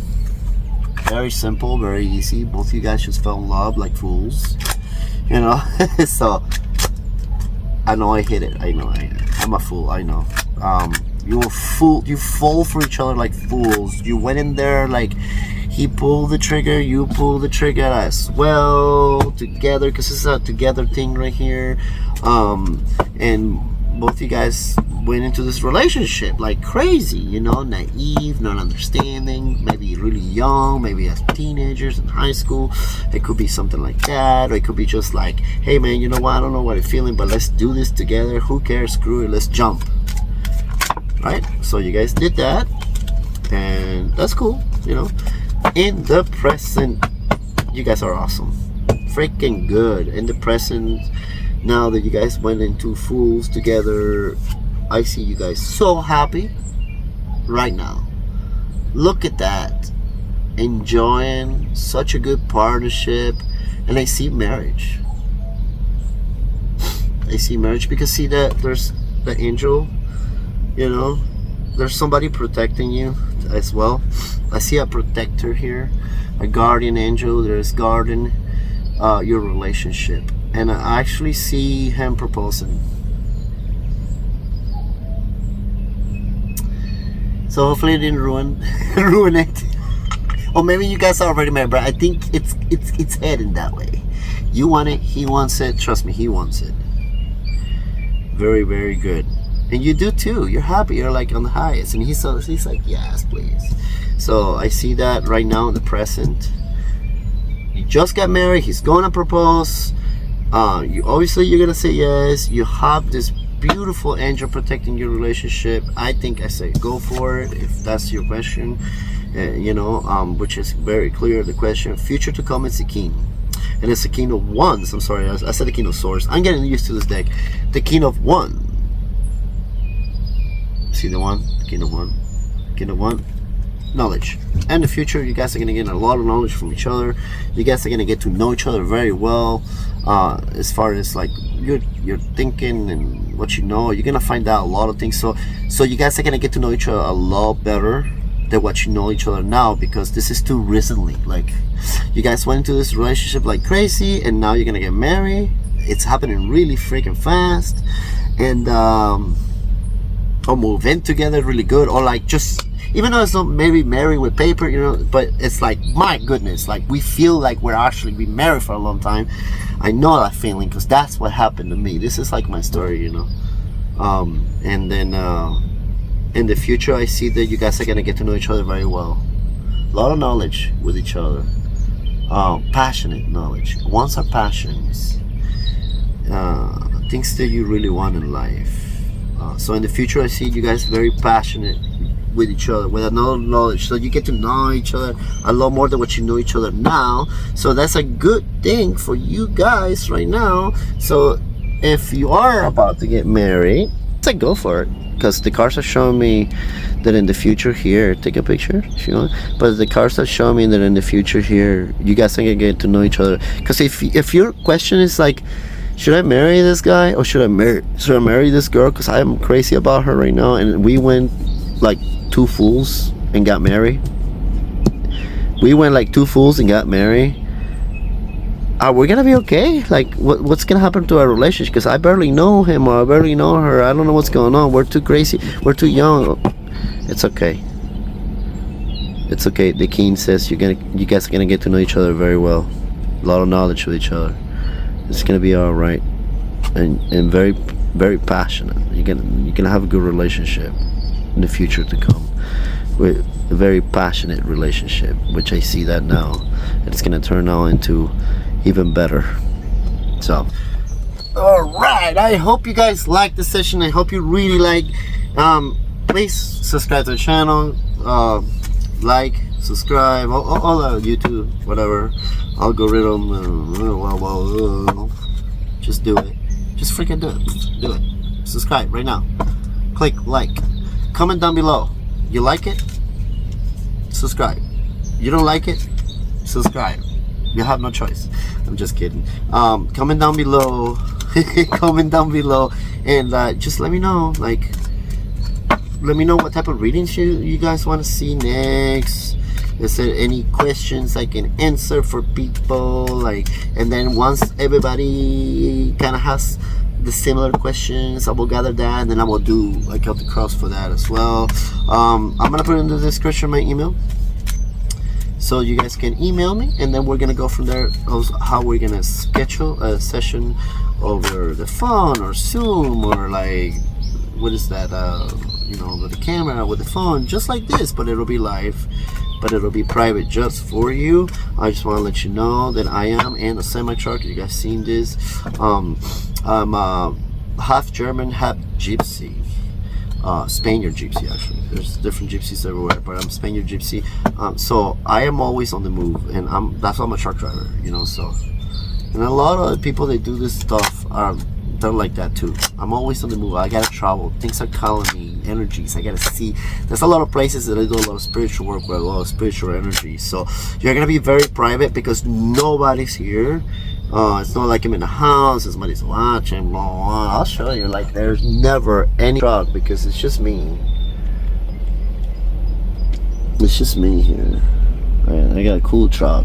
Very simple, very easy. Both of you guys just fell in love like fools. So I know I hit it. I'm a fool. I know. You fall for each other like fools. You went in there like he pulled the trigger, you pulled the trigger as well together, because it's a together thing right here. And both of you guys went into this relationship like crazy, naive, not understanding, maybe really young, maybe as teenagers in high school. It could be something like that, or it could be just like, hey man, you know what, I don't know what I'm feeling, but let's do this together. Who cares? Screw it, let's jump. Right? So you guys did that, and that's cool. In the present, you guys are awesome, freaking good. In the present, now that you guys went into Fools together, I see you guys so happy right now. Look at that, enjoying such a good partnership. And I see marriage. Because see that there's the angel, there's somebody protecting you as well. I see a protector here, a guardian angel. There's guarding your relationship, and I actually see him proposing. So hopefully it didn't ruin it. Or maybe you guys are already married, but I think it's heading that way. You want it, he wants it. Trust me, he wants it. Very, very good. And you do too. You're happy. You're like on the highest. And he's like, yes, please. So I see that right now in the present. You just got married. He's going to propose. You obviously you're gonna say yes. You have this beautiful angel protecting your relationship. I think I say go for it if that's your question. Which is very clear. The question, future to come, is the king, and it's the king of wands. I'm sorry, I said the king of swords. I'm getting used to this deck. The king of one. See the one, the king of one, king of one. Knowledge. And the future, you guys are gonna get a lot of knowledge from each other. You guys are gonna get to know each other very well. As far as like your thinking and what you know, you're gonna find out a lot of things. So you guys are gonna get to know each other a lot better than what you know each other now, because this is too recently. Like, you guys went into this relationship like crazy, and now you're gonna get married. It's happening really freaking fast, and or move in together really good, or like just, even though it's not maybe married with paper, but it's like, my goodness, like we feel like we're actually been married for a long time. I know that feeling because that's what happened to me. This is like my story, and then in the future, I see that you guys are gonna get to know each other very well. A lot of knowledge with each other, passionate knowledge. Wants are passions, things that you really want in life. So in the future, I see you guys very passionate with each other, with another knowledge, so you get to know each other a lot more than what you know each other now. So that's a good thing for you guys right now. So if you are about to get married, say go for it, because the cards are showing me that in the future here, take a picture if you want, but the cards are showing me that in the future here, you guys are gonna get to know each other. Because if your question is like, should I marry this guy or should I marry this girl, because I'm crazy about her right now, and we went like two fools and got married. We went like two fools and got married. Are we gonna be okay? Like, what's gonna happen to our relationship? Because I barely know him or I barely know her. I don't know what's going on. We're too crazy. We're too young. It's okay. It's okay. The king says you guys are gonna get to know each other very well. A lot of knowledge with each other. It's gonna be all right, and very, very passionate. You're gonna have a good relationship in the future to come, with a very passionate relationship, which I see that now, and it's gonna turn out into even better. So, all right, I hope you guys like the session. I hope you really like. Please subscribe to the channel, like, subscribe, all the YouTube, whatever algorithm. Just do it. Just freaking do it. Do it. Subscribe right now. Click like. Comment down below. You like it? Subscribe. You don't like it? Subscribe. You have no choice. I'm just kidding. Comment down below. Comment down below, and just let me know. Like, let me know what type of readings you guys want to see next. Is there any questions I can answer for people? Like, and then once everybody kind of has the similar questions, I will gather that, and then I will do like Count the Cross for that as well. I'm gonna put in the description my email, so you guys can email me, and then we're gonna go from there. How we're gonna schedule a session over the phone or Zoom, or like, what is that? With the camera, with the phone, just like this, but it'll be live. But it'll be private just for you. I just want to let you know that I am in a semi-truck. You guys seen this? I'm half German, half Gypsy. Spaniard Gypsy, actually. There's different Gypsies everywhere, but I'm Spaniard Gypsy. So I am always on the move, and that's why I'm a truck driver. So, and a lot of people that do this stuff they're like that too. I'm always on the move. I gotta travel. Things are calling me. Energies. I gotta see. There's a lot of places that I do a lot of spiritual work with a lot of spiritual energy. So you're gonna be very private because nobody's here. It's not like I'm in the house and somebody's watching. Blah, blah. I'll show you. Like, there's never any truck because it's just me. It's just me here. I got a cool truck.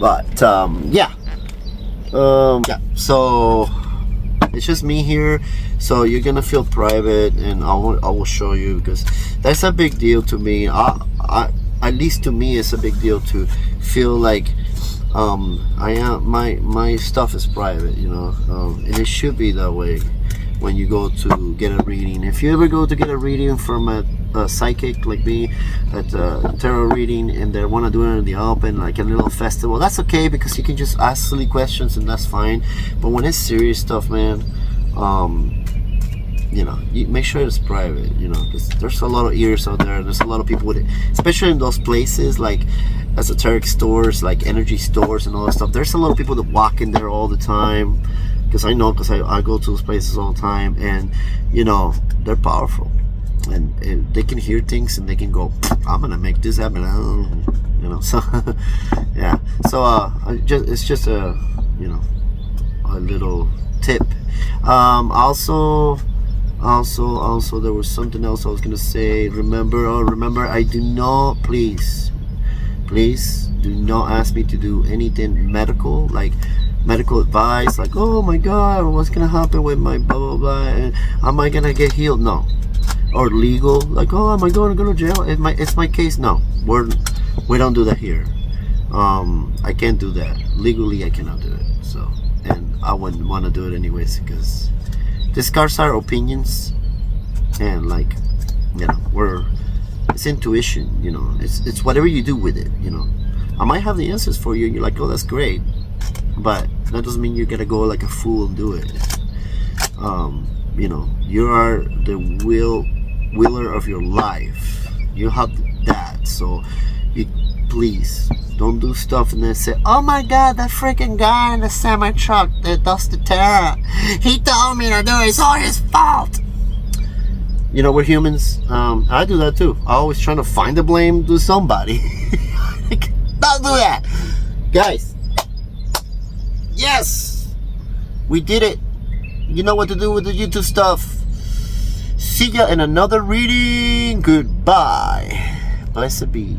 But yeah. So it's just me here, so you're gonna feel private, and I will show you, because that's a big deal to me. At least to me, it's a big deal to feel like my stuff is private, and it should be that way when you go to get a reading. If you ever go to get a reading from a a psychic like me at tarot reading, and they want to do it in the open, like a little festival, that's okay, because you can just ask silly questions and that's fine. But when it's serious stuff, man, you know, you make sure it's private, you know, because there's a lot of ears out there. There's a lot of people with it, especially in those places like esoteric stores, like energy stores and all that stuff. There's a lot of people that walk in there all the time, because I know, because I go to those places all the time, and you know, they're powerful, and they can hear things and they can go, I'm gonna make this happen, you know. So yeah, so it's just a, you know, a little tip. Also there was something else I was gonna say. Remember, I do not, please do not ask me to do anything medical, like medical advice, like, oh my god, what's gonna happen with my blah blah blah, and am I gonna get healed? No. Or legal, like, oh, am I going to go to jail? It's my case. No, we don't do that here. I can't do that legally. I cannot do it. So, and I wouldn't want to do it anyways, because these cards are opinions, and like, you know, it's intuition, you know, it's whatever you do with it, you know. I might have the answers for you and you're like, oh, that's great, but that doesn't mean you gotta go like a fool and do it. You know, you are the wheeler of your life. You have that, so you please don't do stuff and then say, oh my god, that freaking guy in the semi truck that does the terror, he told me to do it, it's all his fault. You know, we're humans. I do that too. I always trying to find the blame to somebody. Don't do that, guys. Yes, we did it. You know what to do with the YouTube stuff. See ya in another reading. Goodbye. Blessed be.